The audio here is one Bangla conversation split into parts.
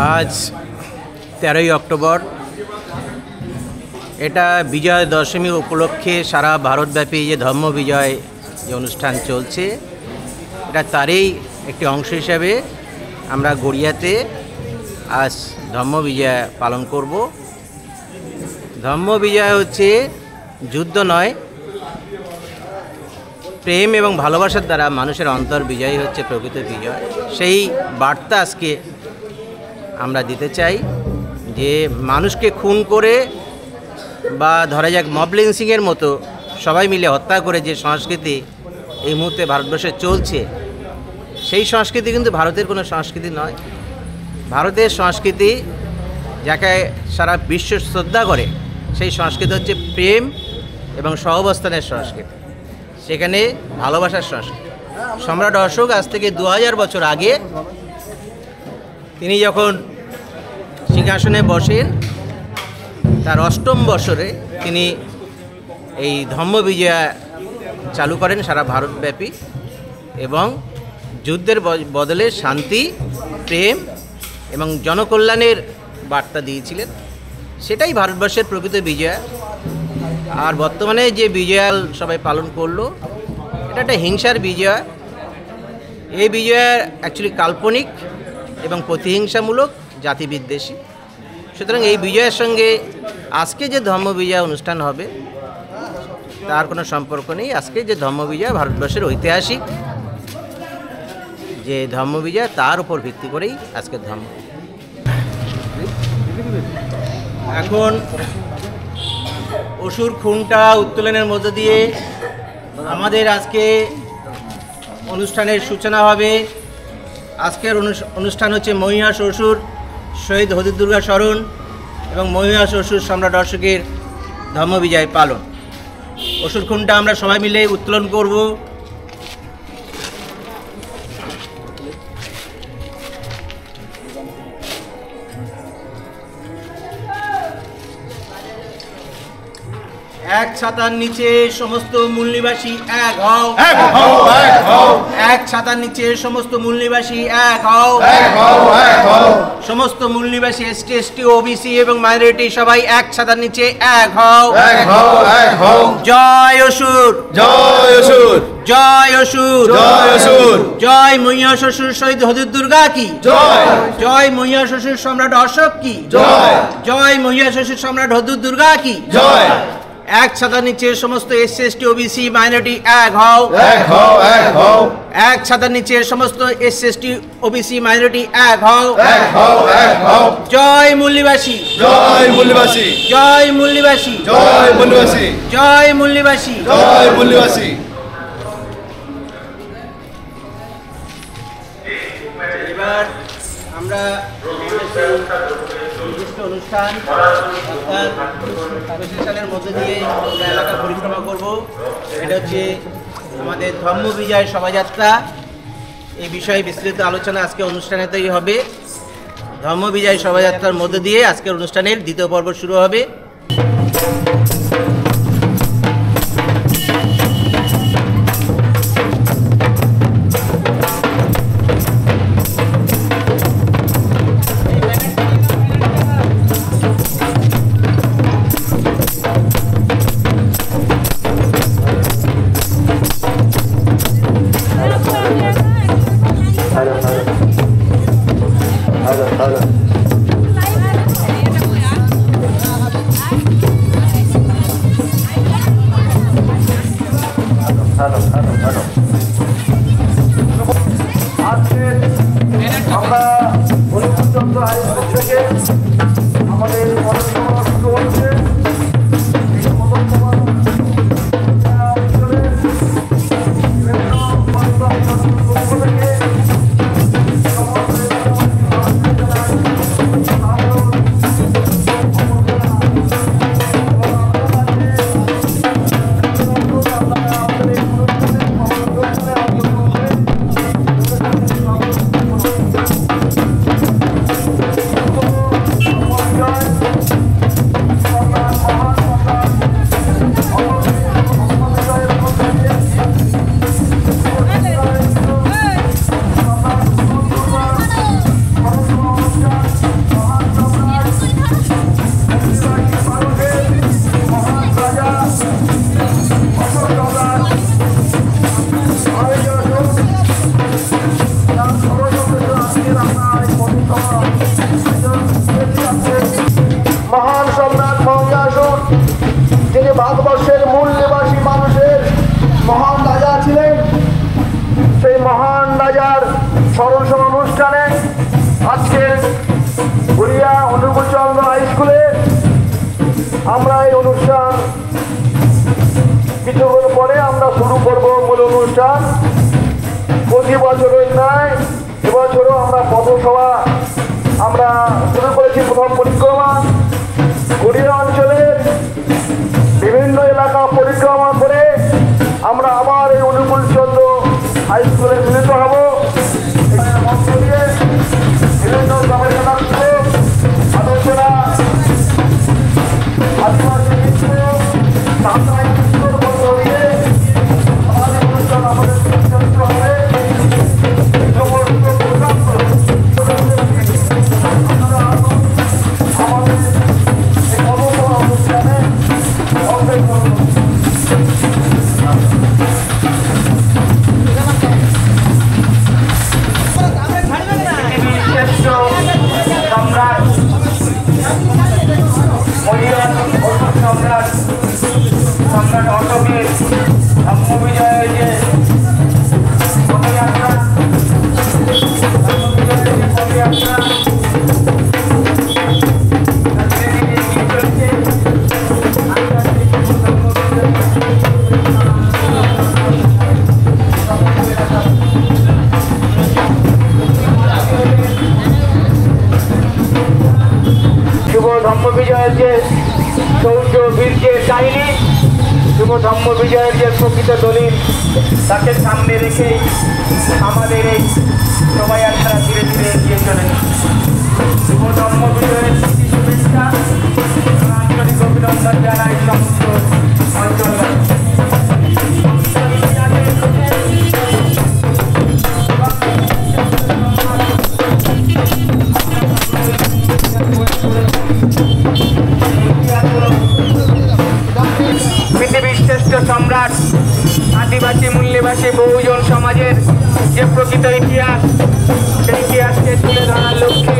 আজ 13ই অক্টোবর। এটা বিজয় দশমী উপলক্ষে সারা ভারতব্যাপী যে ধর্ম বিজয় যে অনুষ্ঠান চলছে, এটা তারই একটি অংশ হিসাবে আমরা গড়িয়াতে আজ ধর্ম বিজয় পালন করব। ধর্ম বিজয় হচ্ছে যুদ্ধ নয়, প্রেম এবং ভালোবাসার দ্বারা মানুষের অন্তর বিজয়ী হচ্ছে প্রকৃত বিজয়। সেই বার্তা আজকে আমরা দিতে চাই যে মানুষকে খুন করে বা ধরা যাক মব লিঞ্চিংয়ের মতো সবাই মিলে হত্যা করে যে সংস্কৃতি এই মুহূর্তে ভারতবর্ষে চলছে, সেই সংস্কৃতি কিন্তু ভারতের কোনো সংস্কৃতি নয়। ভারতের সংস্কৃতি যাকে সারা বিশ্ব শ্রদ্ধা করে, সেই সংস্কৃতি হচ্ছে প্রেম এবং সহাবস্থানের সংস্কৃতি, সেখানে ভালোবাসার সংস্কৃতি। সম্রাট অশোক আজ থেকে 2000 বছর আগে তিনি যখন সিংহাসনে বসেন, তার 8ম বছরে তিনি এই ধর্ম বিজয় চালু করেন সারা ভারতব্যাপী এবং যুদ্ধের বদলে শান্তি, প্রেম এবং জনকল্যাণের বার্তা দিয়েছিলেন। সেটাই ভারতবর্ষের প্রকৃত বিজয়। আর বর্তমানে যে বিজয় সবাই পালন করলো, এটা একটা হিংসার বিজয়। এই বিজয় অ্যাকচুয়ালি কাল্পনিক এবং প্রতিহিংসামূলক, জাতিবিদ্বেষী। সুতরাং এই বিজয়ের সঙ্গে আজকে যে ধর্ম বিজয় অনুষ্ঠান হবে তার কোনো সম্পর্ক নেই। আজকে যে ধর্ম বিজয় ভারতবর্ষের ঐতিহাসিক যে ধর্ম বিজয়, তার উপর ভিত্তি করেই আজকের ধর্ম। এখন অসুর খুনটা উত্তোলনের মধ্য দিয়ে আমাদের আজকে অনুষ্ঠানের সূচনা হবে। আজকের অনুষ্ঠান হচ্ছে মহিষাস অসুর শহীদ হদিদুর্গা স্মরণ এবং মহিষাস অসুর সম্রাট অশোকের ধর্ম বিজয় পালন। অসুর খুনটা আমরা সবাই মিলে উত্তোলন করব। এক ছাতার নিচে সমস্ত মূল নিবাসী এক হও, এক হও, এক হও। এক ছাতার নিচে সমস্ত মূল নিবাসী এক হও, এক হও, এক হও। সমস্ত মূল নিবাসী এসটি, এসটি, ওবিসি এবং মাইনরিটি সবাই এক ছাতার নিচে এক হও, এক হও, এক হও। জয় অসুর, জয় অসুর, জয় অসুর, জয় অসুর। জয় মহিষাস অসুর শহীদ হদিদুর্গা কি জয়, জয় মহিষাস অসুর সম্রাট অশোক কি জয়, জয় মহিষাস অসুর সম্রাট হদিদুর্গা কি জয়। এক ছাতার নিচে সমস্ত এসসি, এসটি, ওবিসি মাইনরিটি এক হও, এক হও, এক হও। এক ছাতার নিচে সমস্ত এসসি, এসটি, ওবিসি মাইনরিটি এক হও, এক হও, এক হও। জয় মূলনিবাসী, জয় মূলনিবাসী, জয় মূলনিবাসী, জয় মূলনিবাসী, জয় মূলনিবাসী, জয় মূলনিবাসী। এবার আমরা অনুষ্ঠান প্রশাসনের মধ্যে দিয়ে আমরা এলাকা পরিক্রমা করব। এটা হচ্ছে আমাদের ধর্ম বিজয় শোভাযাত্রা। এই বিষয়ে বিস্তৃত আলোচনা আজকে অনুষ্ঠানেতেই হবে। ধর্ম বিজয় শোভাযাত্রার মধ্যে দিয়ে আজকের অনুষ্ঠানের দ্বিতীয় পর্ব শুরু হবে। আমরা বলিচন্দ্র হাইস্কুল থেকে আমাদের শুরু হচ্ছে। স্মরণ সভা অনুষ্ঠানে আজকে গড়িয়া অনুকূলচন্দ্র হাই স্কুলে আমরা এই অনুষ্ঠান কিছুক্ষণ পরে আমরা শুরু করব মূল অনুষ্ঠান। প্রতি বছরের ন্যায় এবছরও আমরা পথসভা আমরা শুরু করেছি। প্রথম পরিক্রমা গড়িয়া অঞ্চলের বিভিন্ন এলাকা পরিক্রমা করে আমরা আবার এই অনুকূলচন্দ্র হাই স্কুলে মিলিত হব। মঞ্চ দিয়ে বিভিন্ন গবেষণা আলোচনা আদিবাসী নৃত্য সাঁওতালি নৃত্যর মধ্য দিয়ে আমাদের অনুষ্ঠান আমাদের পরিচালিত হবে। আমাদের এই পথসভা অনুষ্ঠানে অংশগ্রহণ সম্রাট অশোকের ধর্মবিজয়ের যে পদযাত্রা শুভ ধর্ম বিজয়ের যে শৌর্য বীর্যের কাহিনী, শুভ ধর্ম বিজয়ের যে প্রকৃত দলিল, তাকে সামনে রেখে আমাদের এই শোভাযাত্রা ধীরে ধীরে এগিয়ে চলে। শুভ ধর্ম বিজয়ের শুভেচ্ছা আন্তরিক অভিনন্দন জানাই সমস্ত অঞ্চলবাসী। পৃথিবীর শ্রেষ্ঠ সম্রাট আদিবাসী মূল্যবাসী বহুজন সমাজের যে প্রকৃত ইতিহাস, সেই ইতিহাসকে তুলে ধরার লক্ষ্যে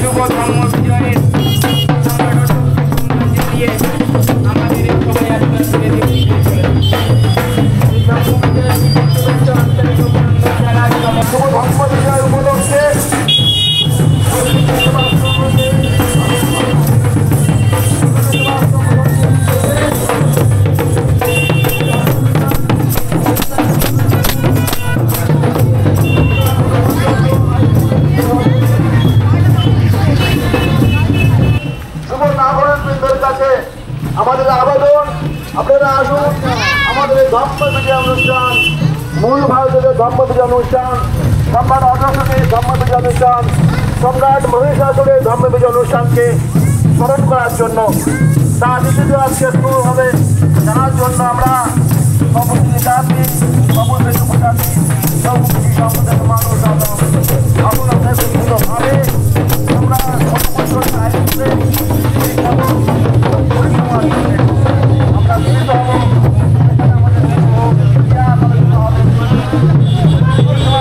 শুভ ধর্ম বিজয়ের দিয়ে আমাদের এই শোভাযাত্রা ধীরে ধীরে শুভ ধর্ম বিজয় উপলক্ষে আমাদের আবেদন, আপনারা আসুন আমাদের এই ধর্ম বিজয় অনুষ্ঠান, মূল ভারতের ধর্ম বিজয় অনুষ্ঠান, সম্রাট অশোকের ধর্ম বিজয় অনুষ্ঠান, সম্রাট মহিষাসুরের ধর্ম বিজয় অনুষ্ঠানকে স্মরণ করার জন্য, তার নীতিতে আজকে শুরু হবে জানার জন্য আমরা সমস্ত জাতি সমস্ত উপজাতি সম্প্রদায়ের মানুষ আমরা বিভিন্নভাবে আমরা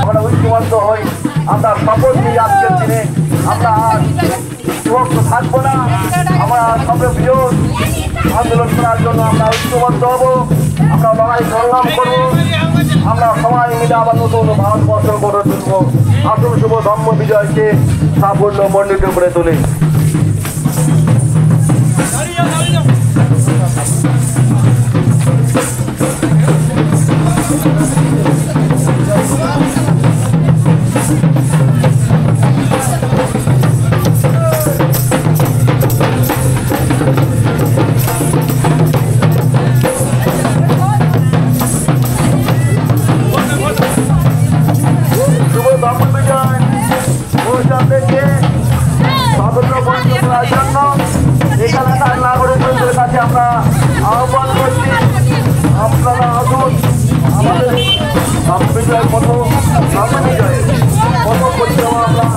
আমরা ঐক্যবদ্ধ হই। আমরা শপথ নিয়ে আজকের দিনে আমরা আর বিভক্ত থাকবো না। আমরা সর্ববৃহৎ আন্দোলন করার জন্য আমরা ঐক্যবদ্ধ হব। আমরা লড়াই সংগ্রাম করবো। আমরা সবাই মিলে আবার নতুন ভারতবর্ষ গড়ে তুলব। আসুন শুভ ধর্ম বিজয়কে সাফল্য মণ্ডিত করে তুলি। এখানকার নাগরিকদের কাছে আমরা আহ্বান করছি, আপনারা আসুন আমাদের বিজয় পথ বিজয় পথ পরিক্রমা আমরা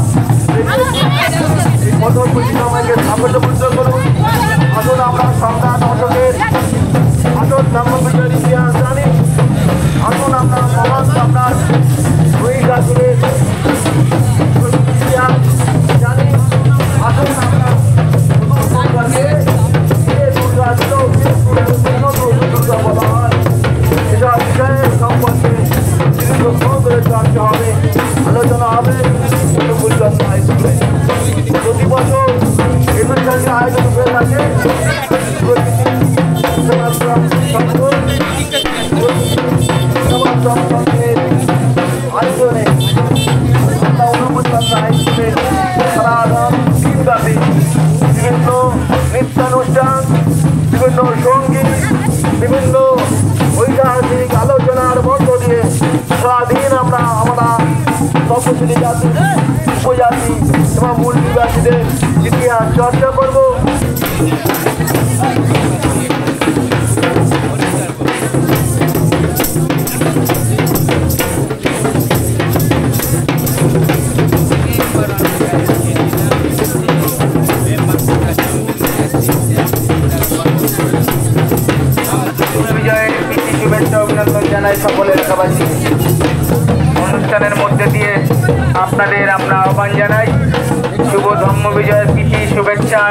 এই পথ পরিক্রমাকে সাফল্যপূর্ণ করুন। আসুন আমরা সম্রাট অশোকের আসল ধর্ম বিজয়ের ইতিহাস জানি। আসুন আমরা মহান সম্রাট মহিষাসুরের ইতিহাস জানি। আসুন আমরা দুর্গা বলা হয়, এটা বিষয়ের সম্পর্কে চর্চা করব। বিজয়ের প্রীতি শুভেচ্ছা অভিনন্দন জানাই সকল এলাকাবাসী। অনুষ্ঠানের মধ্যে দিয়ে আপনাদের আমরা আহ্বান জানাই শুভ ধর্ম বিজয়ের প্রীতি শুভেচ্ছা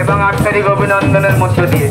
এবং আন্তরিক অভিনন্দনের মধ্য দিয়ে।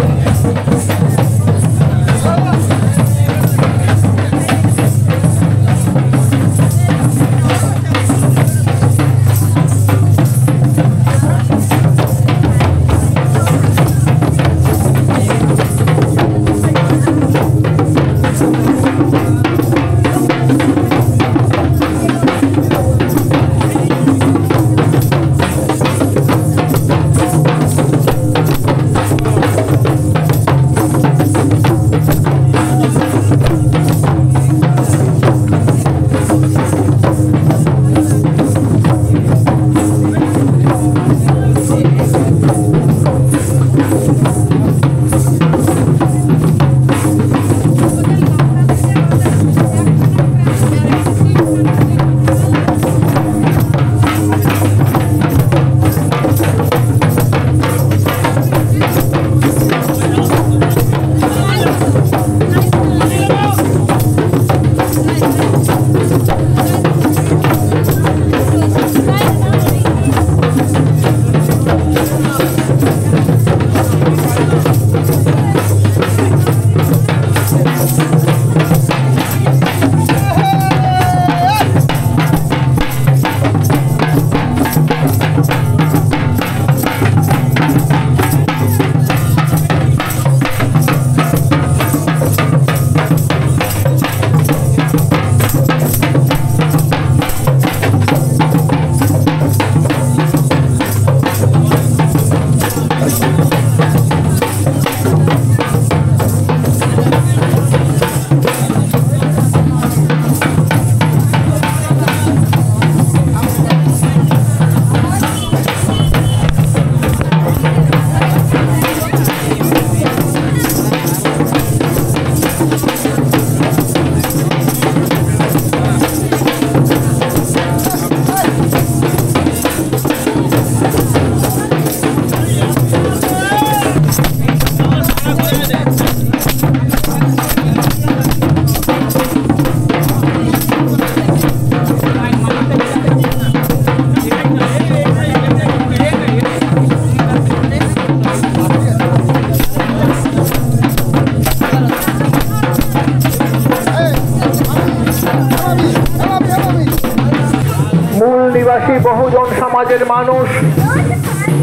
নিবাসী বহুজন সমাজের মানুষ,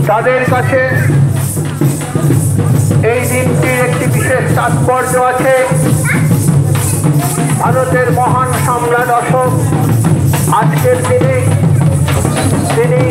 তাদের কাছে এই দিনটির একটি বিশেষ তাৎপর্য আছে। ভারতের মহান সম্রাট অশোক আজকের দিনে তিনি